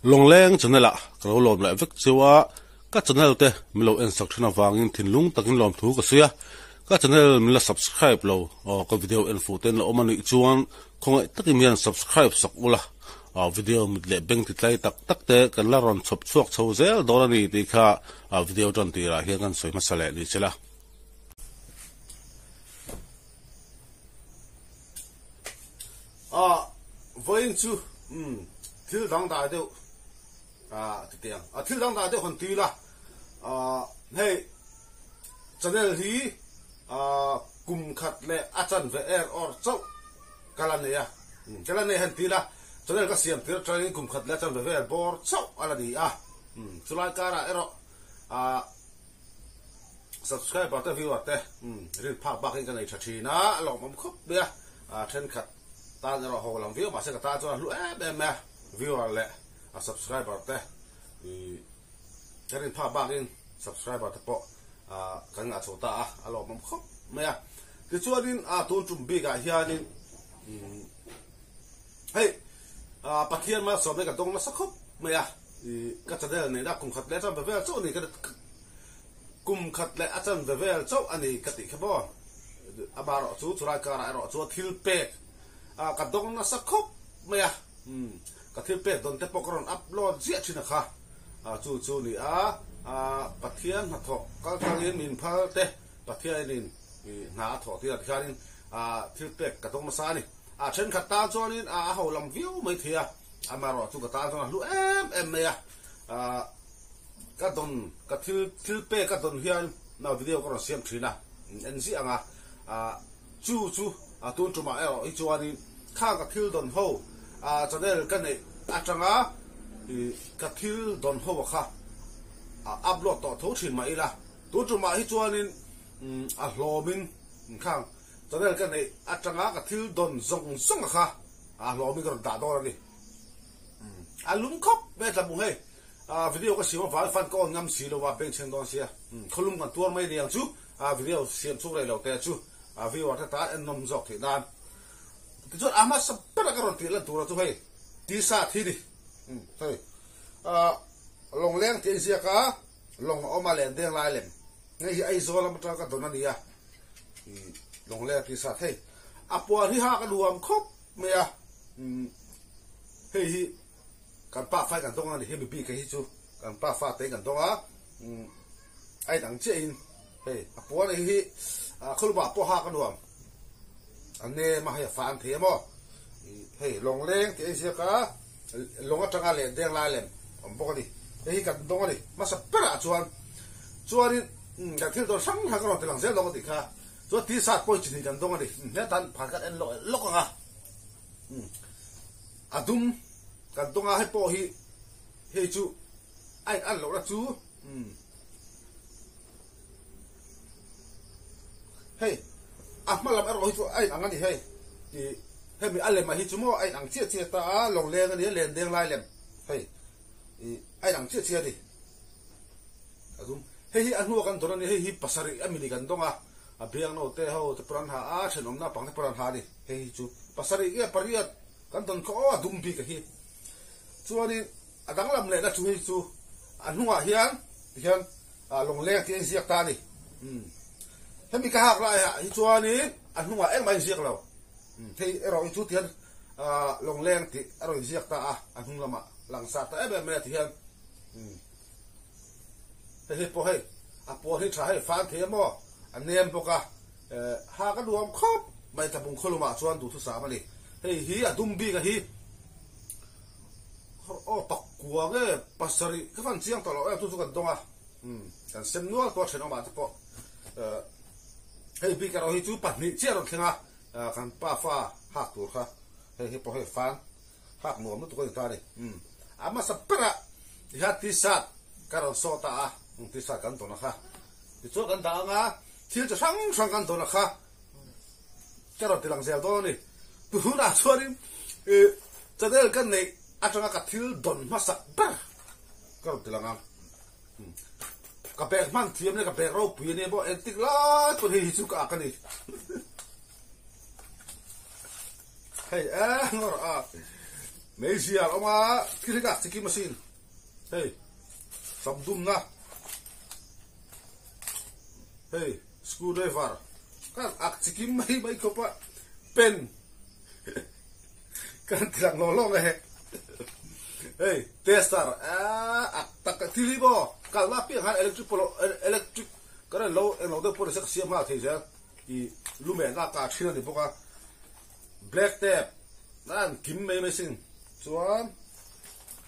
Long leng channel a kalo lom la vek chewa ka channel te milo instruction awangin thinlung takin lom thu ka suya ka channel mila subscribe lo ka video info ten lo mani chuan khongai takimian subscribe sak ula video midle beng titlai tak tak te kan la ron chop chuak chho zel dorani ti kha video ton ti ra hian kan soi masale ni chela voin chu thil dang da deu tiang thil dang da deu hon ti la hey channel hi kum khat le achan ve er or chau kalane ya kalane han ti la channel ka siam thil training kum khat le achan ve er bor chau ala di chulai kara ero subscribe ta viewer te rin pha ba kin kan ai thathi na lo mom khop bia then khat ta ro ho lam view ma se ka ta cho lu be me viewer le subscriber te rin pha ba kin subscriber te po kan nga chota lo mom khop me ya ke chuanin ton chum bi ga hianin hey pathian ma so be ka dong na sa khop me ya ka channel ne da kum khat le cham ve chu ni ka kum khat le achan ve vel chau ani kati khabo abaro chu chura kara ero chu thil pe ka dong na sa khop me ya ka thil pe don te pokron upload zia thina kha chu ni pathian na tho ka thangin min phal te pathian in na tho ti at kharin thil pe ka dong ma sa ni then khat ta chuanin ho lam view mai thia amaro chu ka ta chu lu em me ya ka don ka thil pe ka don hian na video ko siam thina en si anga chu tun tuma ero I chuani kha ka thil don ho channel kan nei atanga ka thil don ho kha upload to tho thin mai la tun tuma hi chuanin hlomin khang channel kan nei atanga ka thil don zong kha hlomin ko da do ni lum khop be ta bu he video ka siwa wal fan ko ngam si lo wa beng chen don sia khulum kan tuar mai liang chu video siam chu lai lo te chu video ta en nom jok thi dan ti chu ama sap pa ka ron ti la tur chu hei ti sa thi di hei long leng ti sia ka long oma len deng lai lem ngai ai zo la mata ka don ani ya long leng ti sa hei apua hi ha ka duam khop me ya hei kan pa phai kan dong ani he bi ka hi chu kan pa fa te kan dong ai dang che in hey apo ni hi khul ba po ha ka nuam ane ma he fan the mo hey long leng ti sia ka long atanga le deng la lem om bo ni he kan dong ani ma sa pra chuan da thil do sang ha ka ro te lang se lo ti kha chu ti sa po chi ni kan dong ani ne tan pha ka en lo ka adum kan tonga hai po hi he chu ai an lo ra chu hey malam ero hi chu ai angani hey he mi ale ma hi chu mo ai ang chia ta long leng ani len deng lai lem hey ai ang chia di azum he hi anu kan dorani he hi pasari amini kan donga abiang no te ho te pran ha chenom na pang te pran ha ni he hi chu pasari e pariat kan don ko adum bi ka hi chuani adang lam le na chu hi chu anunga hian long leng ti siak ta ni hemi ka hak la hi chuani anunga eng mai siak lo thei ero chu tian long leng ti ero siak ta anung lama lang sa ta ebe me ti hian he po he apo hi tha he fan the mo anem boka ha ka duam khop mai ta bung kholuma chuan du thu sa ma ni hei hi adum bi ka hi tak kuwa ge pasari ka fan chiang to lo tu kan donga kan sem nual to chen ma po hei bi ka ro hi chu pat ni che ro khenga kan pa fa ha tu kha hei po he fan ha mu mu to ko ta ni ama sapra ya ti sat ka ro so ta ti sa kan to na kha ti chu kan da nga thil cha sang kan to na kha ka ro ti lang zel do ni tu na chuanin cha del kan nei atanga ka thil don masak bar ka tilanga ka pe man thiam ne ka pe ro pi ne bo etik la to hi chu ka ni hey ngor mấy gì à ông à cái cả cái machine hey sắm đun na hey screwdriver kan cái mấy có pa pen kan tidak nolong hey tester tak tilibo kalma pi han electric cái lâu đâu có sắc xiêm ha thì sao thì lumen na cả chuyện thì boka black tape nan kim mấy xin chuan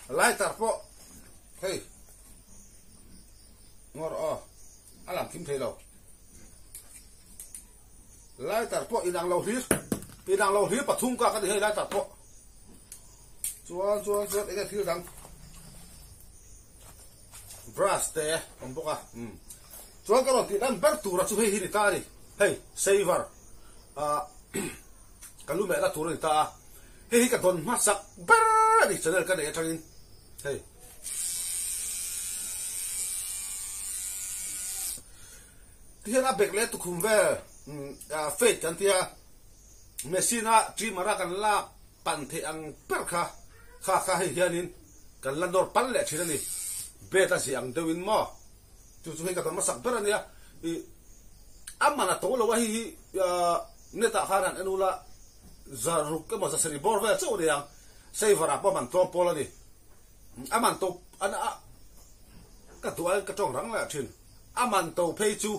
lighter po hey ngor alam kim thấy đâu lighter po inang lâu hiếp bắt thung cả cái gì hey lighter po chuan cái thứ đằng brush te ông boka chuan cái đó thì đang bắt tu ra chú hey hi ta đi hey saver cái lúc mẹ đã tu rồi ta hey cái don mắt sắc bá đi cho nên cái này cho nên hey thì là bẹt lệ tu khum về phết chẳng thì machine chỉ mà ra cái la pan thì ang per kha hay hianin cái lần đầu pan lệ chỉ là này bẹt là gì ang đewin mo chú hey cái don mắt sắc bá này amana to lo hi neta kharan anula zaruk ka ma sari bor va chu riang saver apa man to pola ni aman to ana ka tual ka tong rang la thin aman to phei chu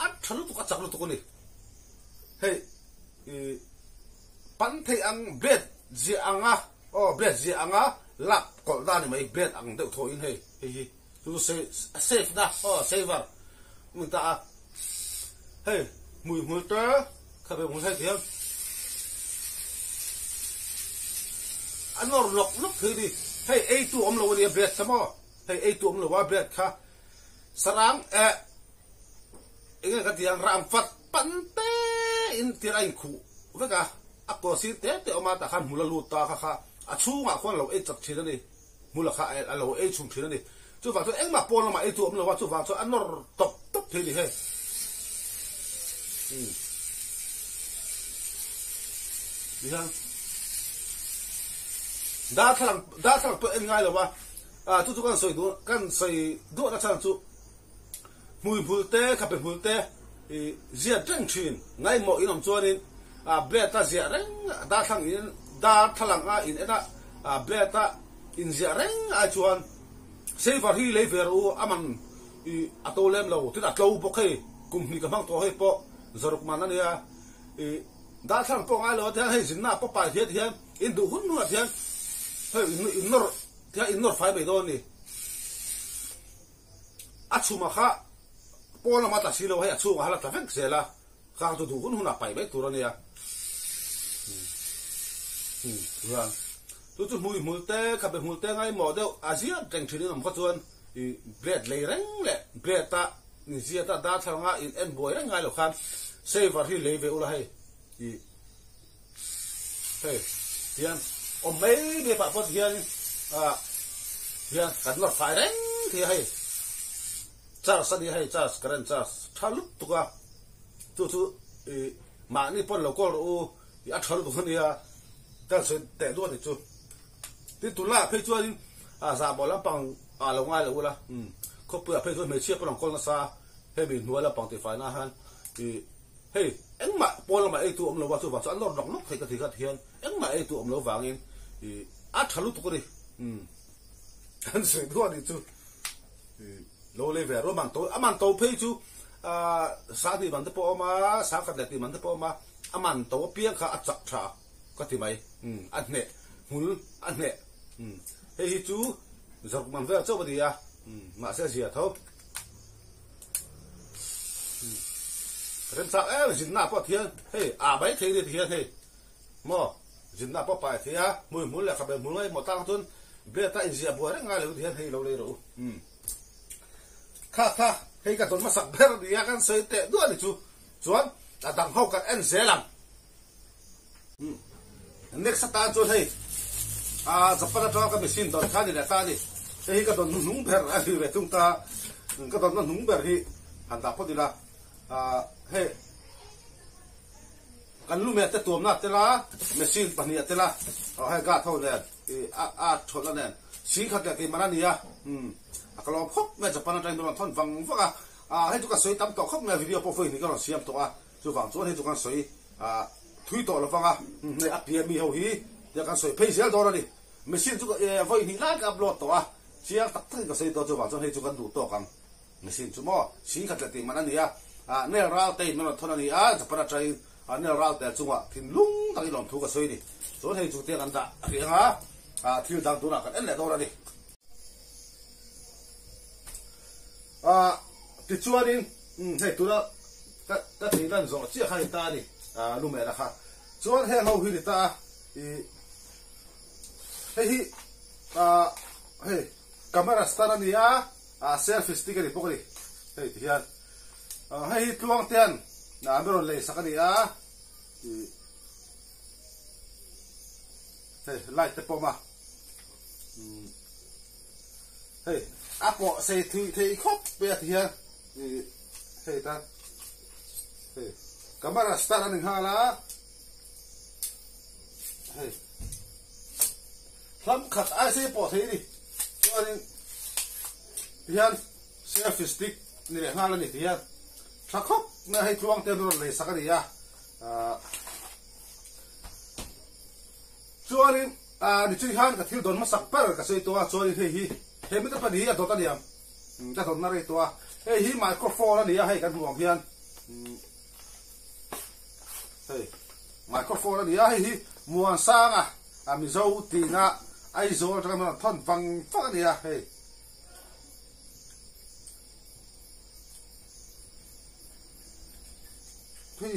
at thalu to ka chak lu to ni hey pan thei ang bet ji anga bet ji anga lap kol da ni mai bet ang de tho in hey tu safe na saver mun ta hey mùi tớ khá bề mùi hay thiêng anh nó lọc lúc thứ đi hey ấy tụ ông lâu đi bread sao mà hey ấy tụ ông lâu bread khá sarang cái tiếng ram phát pan tê in tiếng anh khu với cả ako si tê tê ông ta khăn mùi lụt ta khá chú ngã khoan lâu ấy chặt chế đó đi mùi là khá lâu ấy chung chế đó đi chú vào cho em mà pol mà ấy tụ ông lâu chú vào cho anh nó tóc thế đi hey đi ha đã thằng tụi em ngay rồi mà chú con soi đũa đã sang chú mùi tê cà phê mùi tê diệt trăng truyền ngay mọi lòng chua nên bê ta diệt đấy đã thằng in đã bê ta in diệt đấy chuan xây vào hi lấy về rồi aman tôi làm lâu thì đã lâu bốc hay cùng đi cái mang to hay po zaruk mana nia da thang po ngai lo thang hei jinna po pa hiat hian in du hun nu hian hei in nor fai be don ni achuma kha po la mata silo hei achuma hala ta fek sela kha du hun na pai be turania ra tu mui te ka be mui te ngai model asia teng thini nam kha chuan bread le reng le bread ta ni zia ta da thanga in en boy reng ngai lo khan saver hi le ve ula hey hian mấy be pa pot hian hian kan lor fai reng thì hay charge sani hay charge current charge thalu tuka tu ma ni pon lo kol u ya thalu tu ni ya ta se te do ni chu ti tu la phei chuan za bo la pang lo ngai lo ula ko pu phei chuan me chia pon kol na sa he bi nuwa la pang ti fai na han hey anh mà pol mà ai tu ông lâu vào tu vào cho anh lo rong lúc thì cái thiền anh mà ai tu ông lâu vàng in thằng lúc tu đi anh sẽ đua đi chú lâu lên về rồi mang tàu phê chú sáng thì mình tới po mà sáng cái thì mình tới po mà mang tàu piang khá chặt chả có thì mày anh nè muốn anh nè hey chú giờ mình về chỗ gì à mà sẽ gì à thôi人啥人哪不天嘿白天的天嘿么人哪不白天啊每了个别每来莫当尊别在一些不人爱留天嘿留来留咔嘿个tôn mà sắc bè đi kan soi te đua đi chú chuan đằng hậu kan en dễ lắm next ta chuan hey Japan cho cái machine don khá đi là ta đi hey cái tôn nung bè đi về chúng ta cái tôn nó nung bè hi hẳn ta có đi là hey kan lu me te tuam na te la machine pania te la hai ga thau ne a thola ne si khat ke manania akalom khop me japan train don thon wang wanga hai tu ka soi tam to khop me video po foi ni ka siam to a chu wang chuan hai tu kan soi thui to la wanga ne a pia mi ho hi ya kan soi phei sel do ra ni machine chu voi ni la ka upload to a chiang tak tak ka soi to chu wang chuan hai chu kan du to kan machine chu mo si khat ke manania ne ral te no thon ani japan train ne ral te chunga thin lung tak ilom thu ka soi ni chuan hai chu te kan da rianga thil dang tu na kan en le do ra ni ti chuanin hei tura ka thei dan zo chi khai ta ni lu me la kha chuan he ho hi ni ta hei hei camera star ni selfie stick ni pokri hei ti hian hei tluang tian na meron le sakani hei light te poma hei apo sei thei khop be hian hei ta hei camera star ani hala hei thlam khat ai sei po thei ni chuanin hian selfie stick ni le hala ni hian thakop na hei tluang te ron le sakani chuanin ni chui han ka thil don ma sak par ka sei to chuanin hei hi he mi ta pani a dot aniam ta thon na re to hei hi microphone ani hei kan huang hian hei microphone ani hei hi muan sanga mi zo ti na ai zo ta ma thon wang fa ani hei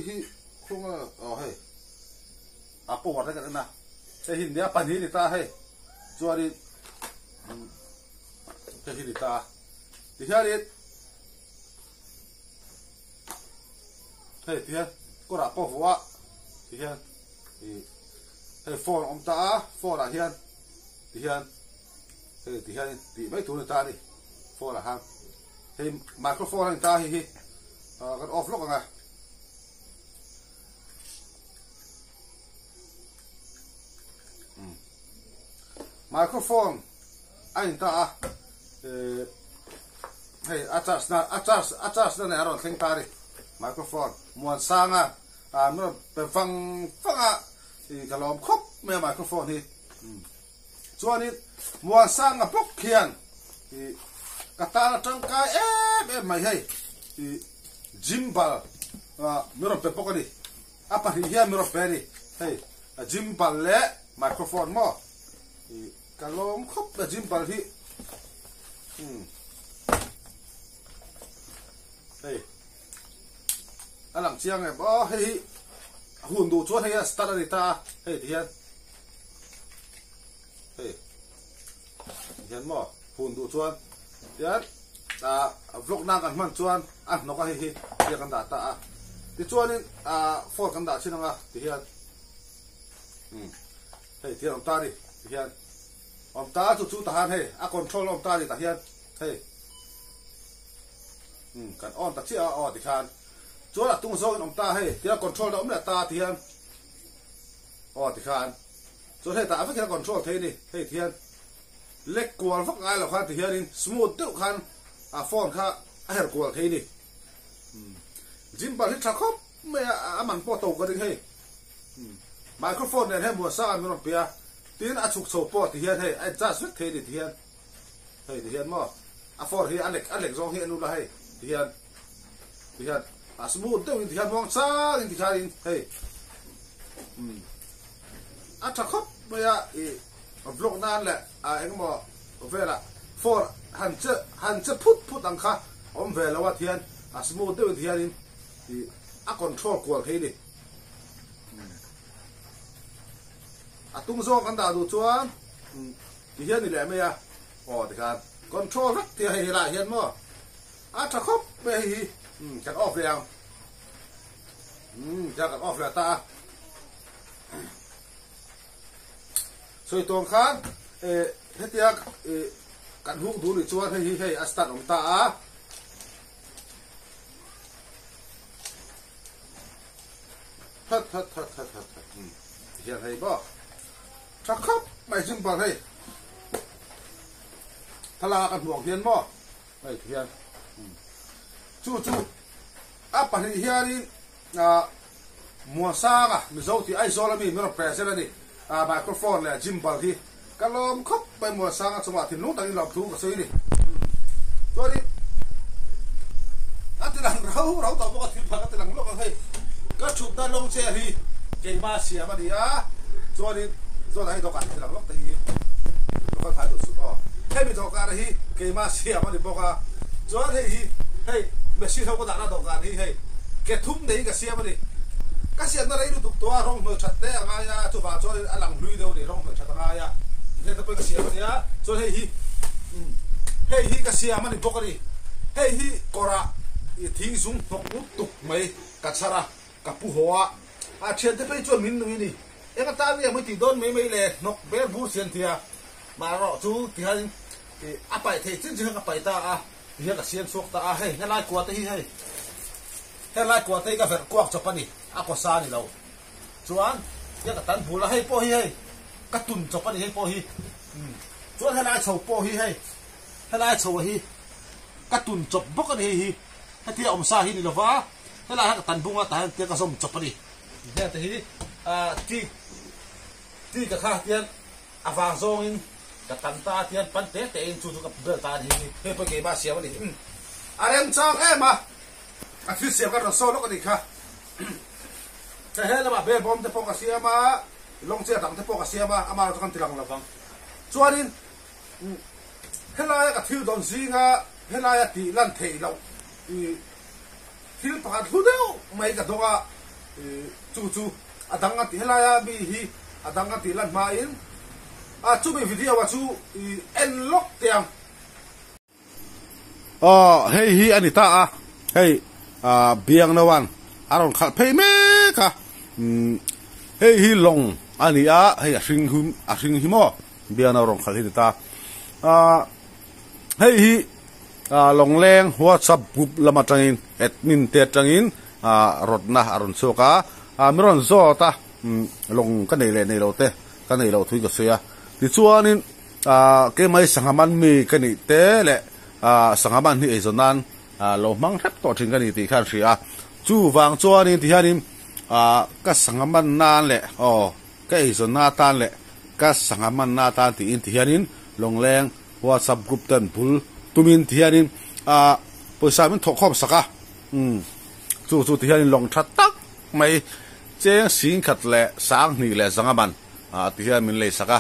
hi khung hei apo wa ta na hei hin dia pani ni ta hei chuari cái gì ta thì theo đi hey thì có đã có vua thì hiện thì hey phone ông ta phone là hiện thì hiện thì hiện thì mấy thứ người ta đi phone là hàng hey microphone người ta thì cái off lock à microphone anh ta hey adjust na aron thing tari microphone muan sanga no pe phang thì kalom khop me microphone hi chuani muan sanga pok khian thì kata tang kai mai hey thì gimbal mero pe pokani apa hi hian mero pe ni hey gimbal le microphone mo thì kalom khop la gimbal hi hey alang chiang em hey hun du chuan hey start ani ta hey hian hey hian mo hun du chuan hian vlog na kan man chuan no ka hi hi kan da ta ti chuanin for kan da chinanga ti hian hey ti om ta ri hian om ta chu ta han hey control om ta ri ta hian hey kan on ta chia ti khan chỗ là tung số ông ta hay thì control đó ông là ta thì anh ti khan chỗ hay ta phải cái control thế đi hay thì anh leg qual phát ngay là khan thì anh smooth tự khan form kha hay qual thế đi gym ball hit khóc mẹ mang po tàu cái đấy hay microphone này hay mua sao mình bia tiếng chụp sổ po thì anh hay anh ra suốt thế đi thì anh hay thì anh mà for thì anh do hiện luôn là hay thì anh smooth tự thì anh mong xa thì anh hey chắc khóc bây giờ vlog nan lệ anh mà về là for hắn chưa put đằng khác ông về là what thì anh smooth tự thì anh thì control của thế đi tung do căn đà đủ chuan thì hiện thì lẽ mấy thì khan control rất thì hay lại hiện mà chắc khóc bây giờ chắc off liền chắc off là ta rồi tuồng khác hết tiệc cắn hũ đủ để chuan hay start ông ta thật hiện hay bo chắc khóc mày chim bờ hay thà là cái buồng hiền bo mày hiền chú à bản hiện đi mua sang à mình giàu thì ai giàu là mình phải present là đi microphone là chim bờ thì cái lom khóc bay mua sang xong rồi thì lúc tại làm thu cái suy đi rồi đi thì làm rau tao có thịt bạc thì làm lúc hay cái chụp ta lông xe thì cái ba xia mà đi rồi đi rồi này đâu cả thì làm lúc thì nó phải được sự hay bị đâu cả thì cái ba xia mà đi bóc rồi thì hay mà xia không có đặt ra đâu cả thì hay cái thúng đấy cái xia mà đi cái xia nó đấy được tua rong mới chặt đấy ngay chụp vào cho anh làm lùi đâu để rong mới chặt ngay thế tôi cái xia mà đi rồi hay cái xia mà đi bóc đi hay cora thing zoom thok tuk mai kachara kapu hoa chen te pe chon min nui ni e ta ni mai ti don mai le nok ber bu sian thia ma ro chu ti han apai the chin chin ka pai ta hi ka sian sok ta he lai kwa te hi he lai kwa te ka ver kwak chopani ko sa ni lo chuan ya ka tan bula he po hi ka tun chopani he po hi chuan he lai chho po hi he lai chho hi ka tun chop bok ani hi thì ông sa hi đi đâu vả thế là cái tàn bung á tại cái sông chọc đi thế thì thì cái khác tiền vàng zong cái tàn ta tiền pan té té chú cái bờ ta thì thế phải cái ba xéo đi em chăng em mà phía xéo cái rồi sau nó cái gì khác thế là mà bê bom thế phong cái xéo mà long xe đằng thế phong cái xéo mà nó còn tiền là vàng cho nên thế là cái thiếu đồng gì ngà thế là tỷ lần thể lâu thiếu phát hút đâu mấy cái đó chú đang ngắt helaya bi hi đang ngắt lan mai in chú bị video chú unlock tiang hey hi anita hey biang nawan aron khal pay me ka hey hi long ania hey ring himo biang aron khal hi ta hey hi long leng WhatsApp group lama tangin admin te tangin rodna aron soka miron zo ta long ka nei lo te ka nei lo thui ka soya ti chuanin ke mai sangaman mi ka ni te le sangaman ni ezonan lo mang thap to thin ka ni ti khan ria chu wang chuanin ti hanin ka sangaman nan le ka ezona tan le ka sangaman na tan ti in ti hanin long leng WhatsApp group tan bul tumin thianin poisa min thok khom saka chu thianin long that tak mai cheng sing khat le sang ni le zangaman thian min le saka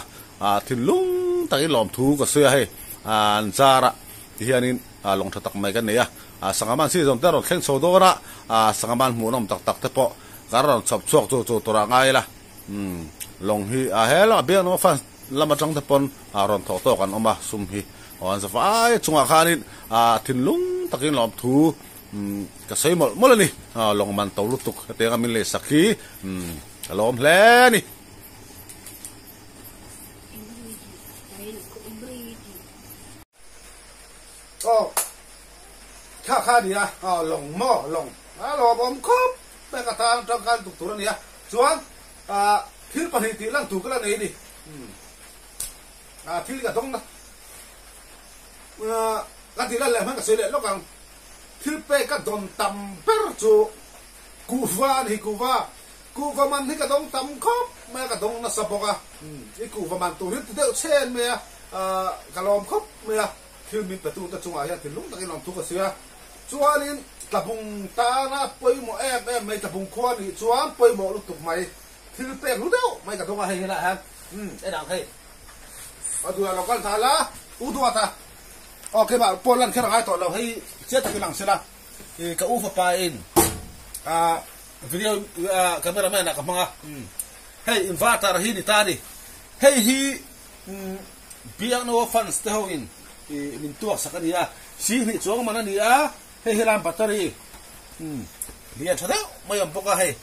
thin lung tai lom thu ka soya he an chara thianin long that tak mai kan ne sangaman si zom ta ro thleng so do ra sangaman mu nom tak te po garon chop chuak chu tora ngai la long hi hela be no fa lama tang te pon ron tho to kan oma sum hi on sa fai chunga khanin thin lung takin lom thu ka sei mol ni long man to lutuk te ga min le sakhi lom hle ni kha dia long mo long lo bom khop be ka tang tang kan tuk tur ni chuan thil pa ni ti lang tu kala nei ni thil ka dong na cái gì là làm cái sự lệ lúc càng thiếu pe cái đòn tầm per chu cụ va man thì cái đòn tầm khóc mà cái đòn nó sập bọc cái cụ va man tụi nó tự chen mẹ cái lom khóc mẹ thiếu mình phải tu ta chung ai thì lúc ta cái lom tu cái xưa chúa nên tập bùng ta na bơi một em mấy tập bùng khoan thì chúa bơi một lúc tục mày thiếu pe lúc đâu mày cái đòn hay thế này ha cái đằng hay tu là nó con thà lá tu ta cái bạn Poland cái hai tội là hay chết cái lăng xe la thì cái ufa pa in video cameraman là cái mga hey inverter hi ni ta đi hey hi biang no fans te ho in min tuak sakania si ni chong mana ni hey helam battery lian thada mai am poka hey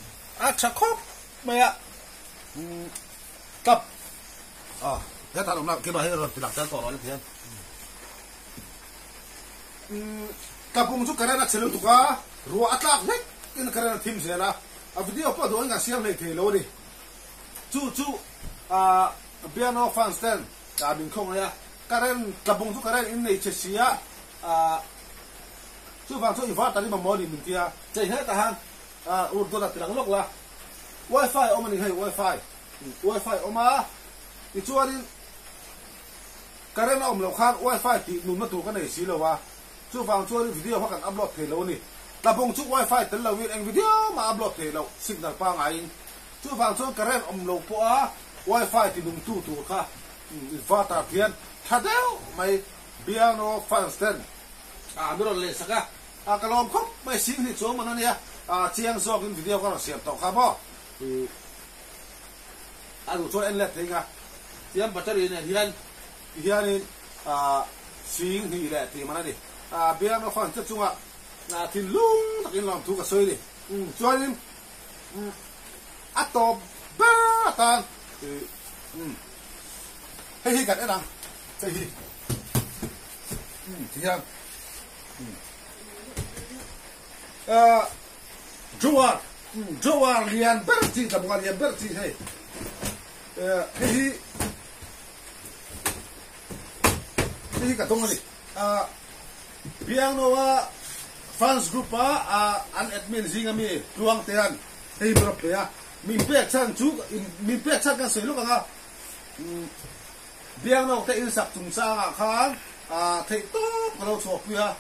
chakhop mai kap cái ta làm cái bài hay rồi thì đặt ra tổ nó như thế kapung chu karana chelu tuka ru atlak nek in karana thim sela video pa do nga siam le thelo ni chu piano fan stand min khong ya karen kabung tu karen in nei chesia chu wang chu iwa tani ma moni min tia chei he ta han ur do da tilang lok la wifi omani hei wifi oma ti chuanin karen om lo khan wifi ti nu na tu ka nei si lo wa chu wang chu video ha kan upload thelo ni labong chu wifi tel lo wi eng video ma upload thelo signal pa ngai chu wang chu karen om lo po a wifi ti nung tu kha inverter thian thadeu mai piano fan stand miro le saka kalom khop mai sing ni chu man ania chiang zok in video ka siam to kha bo adu cho en let thinga tiam battery ne hian sing hi le ti man ni piano fan chu chunga tin lung takin lam thu ka soi ni chuanin atop ba tan hey kan edang hey tiang Joar lian berti tabuan lian berti hey hey katong ni piano wa fans group an admin zingami luang tean hey berapa ya min pe chan chu min pe chan kan selo ka piano te in sak tung sa khan thei to lo chok ya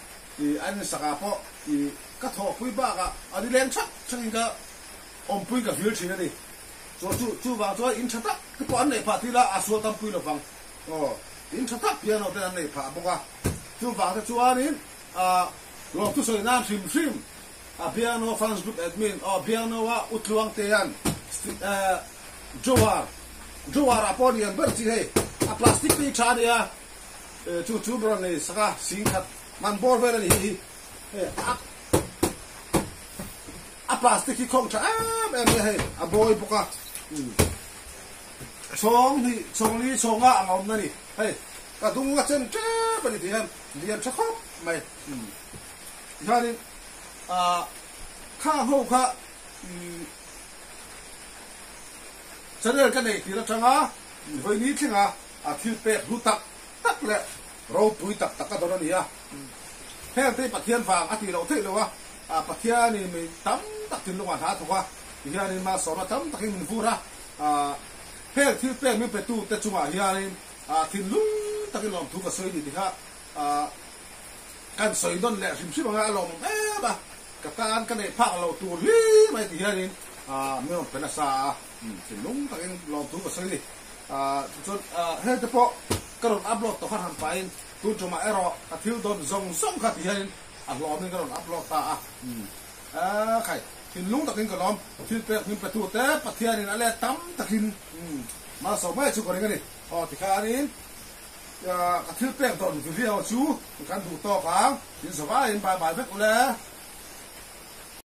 an saka po ka tho pui ba ka ani len chak chang ka om pui ka hil thina ni chu wa cho in chata ka po an nei pha ti la aso tam pui lo wang in chata piano te an nei pha bo ka chu wa ta chu anin lo tu so nam sim piano fans group admin piano wa utluang te yan Joar apon yan berti he plastic ni chania chu bron ni saka sing khat man bor ver ni plastic ki khong cha em he boy buka song li songa angom na ni hey ka dung nga chen cha pa ni thian lian cha khop mai yani kha ho kha channel cái này thì nó chẳng á với ní chứ à thiếu pe hút tắc lẹ rau túi tắc cái đó này à thế thì bạc thiên vàng thì đâu thế đâu bạc thiên này mình tắm tắc tiền luôn hả thôi thì này mà số nó tắm tắc mình vui ra thế thiếu pe mình phải tu tết chung à này thì lúc tắc cái lòng thu cái sợi thì ha cái sợi đó lẹ xíu mà lòng bà cái này phá lâu tu lý mà thì này mình phải là sao thì lúng ta cái lòng thú của sấy đi hết cái bộ cái đoạn upload tổ phát hành phải tu cho mà error thiếu đoạn dòng sông khát thì hay lòng nên cái đoạn upload ta cái thì lúng ta cái lòng thiếu pe mình phải tu té bắt thiên này là tắm ta hin mà sau mấy chú còn cái này thì khai đi thiếu pe đoạn video chú cái đủ to cả thì sau đó em bài bài viết cũng là